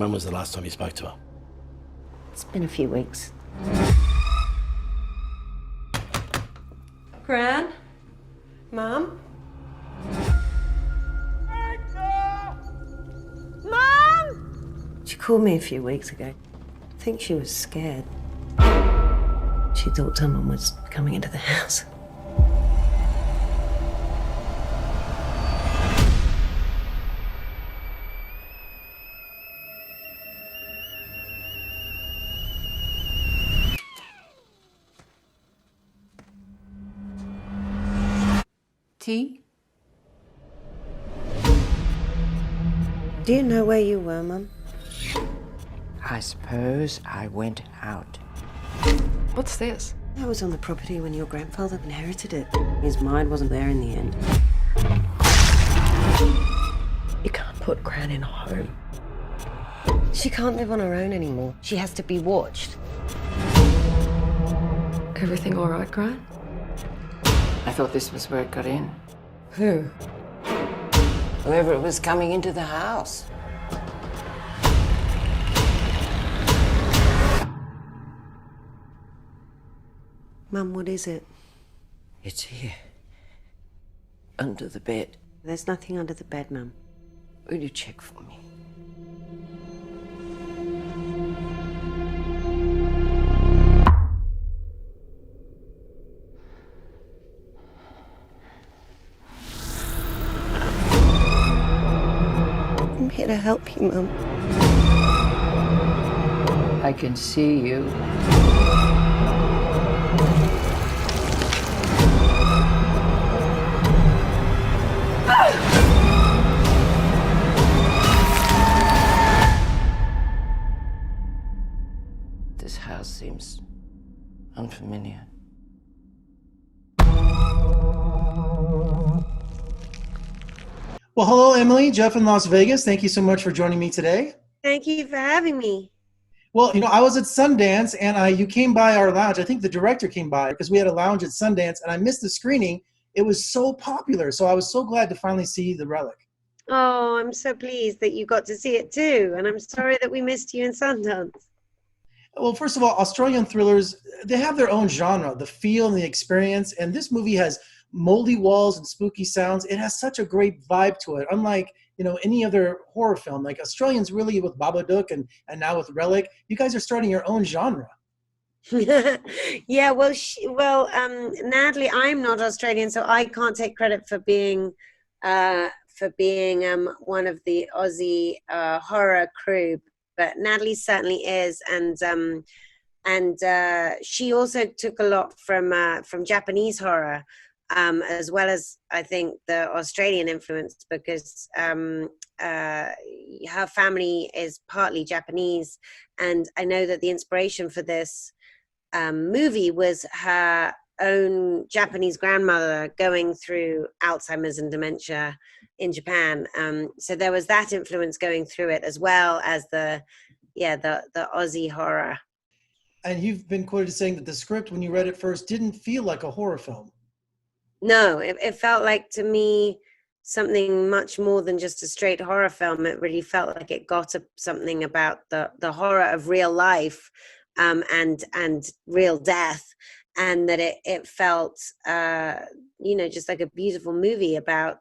When was the last time you spoke to her? It's been a few weeks. Gran? Mom? Mom! She called me a few weeks ago. I think she was scared. She thought someone was coming into the house. Tea? Do you know where you were, Mum? I suppose I went out. What's this? I was on the property when your grandfather inherited it. His mind wasn't there in the end. You can't put Gran in a home. She can't live on her own anymore. She has to be watched. Everything all right, Gran? I thought this was where it got in. Who? Whoever was coming into the house. Mum, what is it? It's here. Under the bed. There's nothing under the bed, Mum. Will you check for me? I'm here to help you, Mum. I can see you. This house seems unfamiliar. Well, hello, Emily. Jeff in Las Vegas. Thank you so much for joining me today. Thank you for having me. Well, I was at Sundance, and you came by our lounge. I think the director came by because we had a lounge at Sundance, and I missed the screening. It was so popular, so I was so glad to finally see The Relic. Oh, I'm so pleased that you got to see it too, and I'm sorry that we missed you in Sundance. Well, first of all, Australian thrillers, they have their own genre, the feel and the experience, and this movie has moldy walls and spooky sounds. It has such a great vibe to it, unlike any other horror film. Like Australians really with Babadook and now with Relic, you guys are starting your own genre. Yeah, Natalie, I'm not Australian, so I can't take credit for being one of the Aussie horror crew, but Natalie certainly is, and she also took a lot from Japanese horror, as well as I think the Australian influence, because her family is partly Japanese, and I know that the inspiration for this movie was her own Japanese grandmother going through Alzheimer's and dementia in Japan. So there was that influence going through it, as well as the Aussie horror. And you've been quoted as saying that the script, when you read it first, didn't feel like a horror film. No, it felt like, to me, something much more than just a straight horror film. It really felt like it got something about the horror of real life, and real death, and that it felt just like a beautiful movie about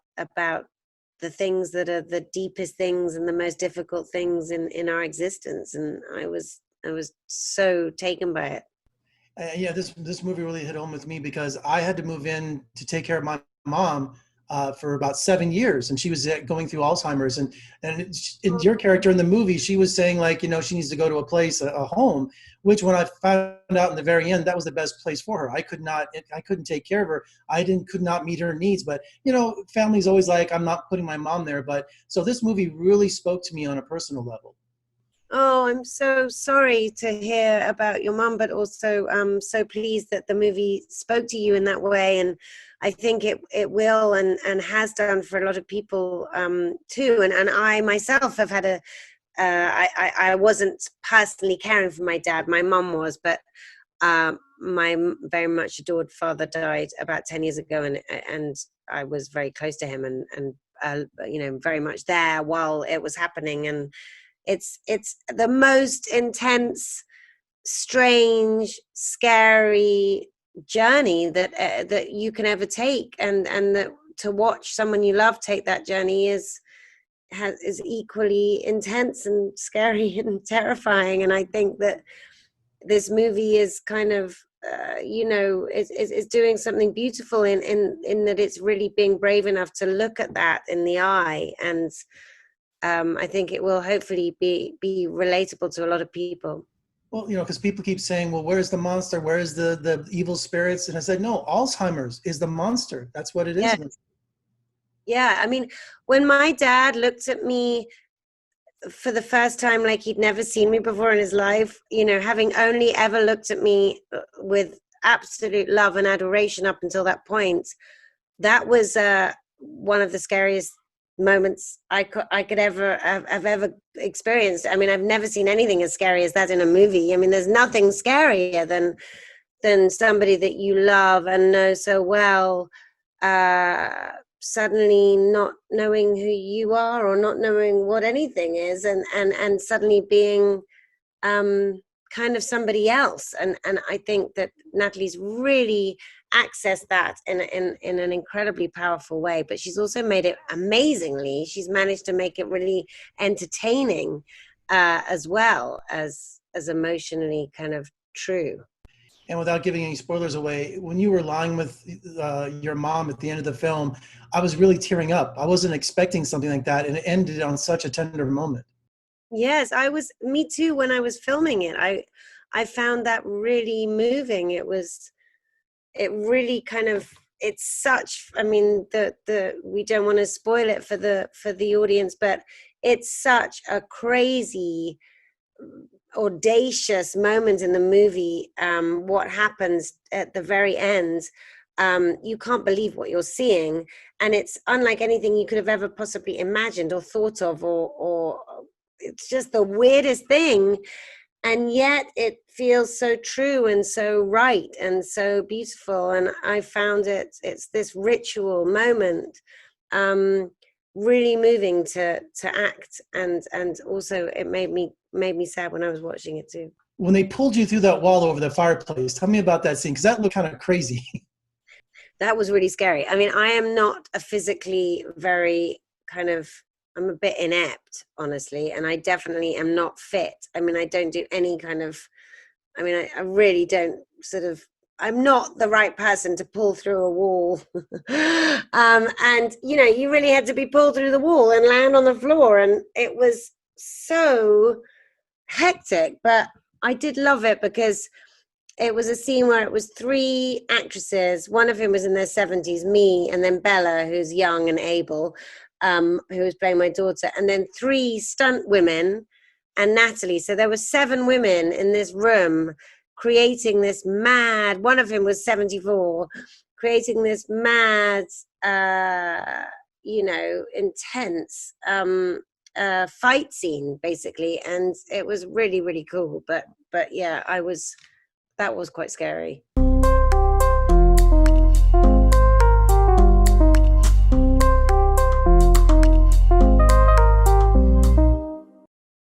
the things that are the deepest things and the most difficult things in our existence. And I was so taken by it. This movie really hit home with me because I had to move in to take care of my mom for about 7 years, and she was going through Alzheimer's. And in your character in the movie, she was saying she needs to go to a place, a home, which when I found out in the very end, that was the best place for her. I couldn't take care of her. Could not meet her needs. But family's always like, I'm not putting my mom there. But so this movie really spoke to me on a personal level. Oh, I'm so sorry to hear about your mum, but also I'm so pleased that the movie spoke to you in that way. And I think it will and has done for a lot of people too. And I myself have had I wasn't personally caring for my dad. My mum was, but my very much adored father died about 10 years ago, and I was very close to him and very much there while it was happening. And it's the most intense, strange, scary journey that you can ever take, and that to watch someone you love take that journey is equally intense and scary and terrifying. And I think that this movie is kind of is doing something beautiful in that it's really being brave enough to look at that in the eye. And I think it will hopefully be relatable to a lot of people. Well, because people keep saying, well, where's the monster? Where's the evil spirits? And I said, no, Alzheimer's is the monster. That's what it is. Yeah. I mean, when my dad looked at me for the first time, like he'd never seen me before in his life, having only ever looked at me with absolute love and adoration up until that point, that was one of the scariest moments I could ever have ever experienced. I mean, I've never seen anything as scary as that in a movie. I mean, there's nothing scarier than somebody that you love and know so well suddenly not knowing who you are, or not knowing what anything is, and suddenly being kind of somebody else. And I think that Natalie's really accessed that in an incredibly powerful way, but she's also made it amazingly. She's managed to make it really entertaining as well as emotionally kind of true. And without giving any spoilers away, when you were lying with your mom at the end of the film, I was really tearing up. I wasn't expecting something like that, and it ended on such a tender moment. Yes, me too. When I was filming it, I found that really moving. It really kind of, it's such, I mean, we don't want to spoil it for the audience, but it's such a crazy, audacious moment in the movie. What happens at the very end, you can't believe what you're seeing, and it's unlike anything you could have ever possibly imagined or thought of, or it's just the weirdest thing, and yet it feels so true and so right and so beautiful. And I found it's this ritual moment, really moving to act, and also it made me sad when I was watching it too. When they pulled you through that wall over the fireplace, tell me about that scene, because that looked kind of crazy. That was really scary. I mean, I am not a physically very I'm a bit inept, honestly, and I definitely am not fit. I mean, I don't do any kind of, I really don't I'm not the right person to pull through a wall. And, you really had to be pulled through the wall and land on the floor. And it was so hectic, but I did love it because it was a scene where it was 3 actresses. One of whom was in their 70s, me, and then Bella, who's young and able, who was playing my daughter, and then 3 stunt women and Natalie. So there were 7 women in this room creating this mad, one of whom was 74, creating this mad, intense fight scene, basically. And it was really, really cool. But yeah, that was quite scary.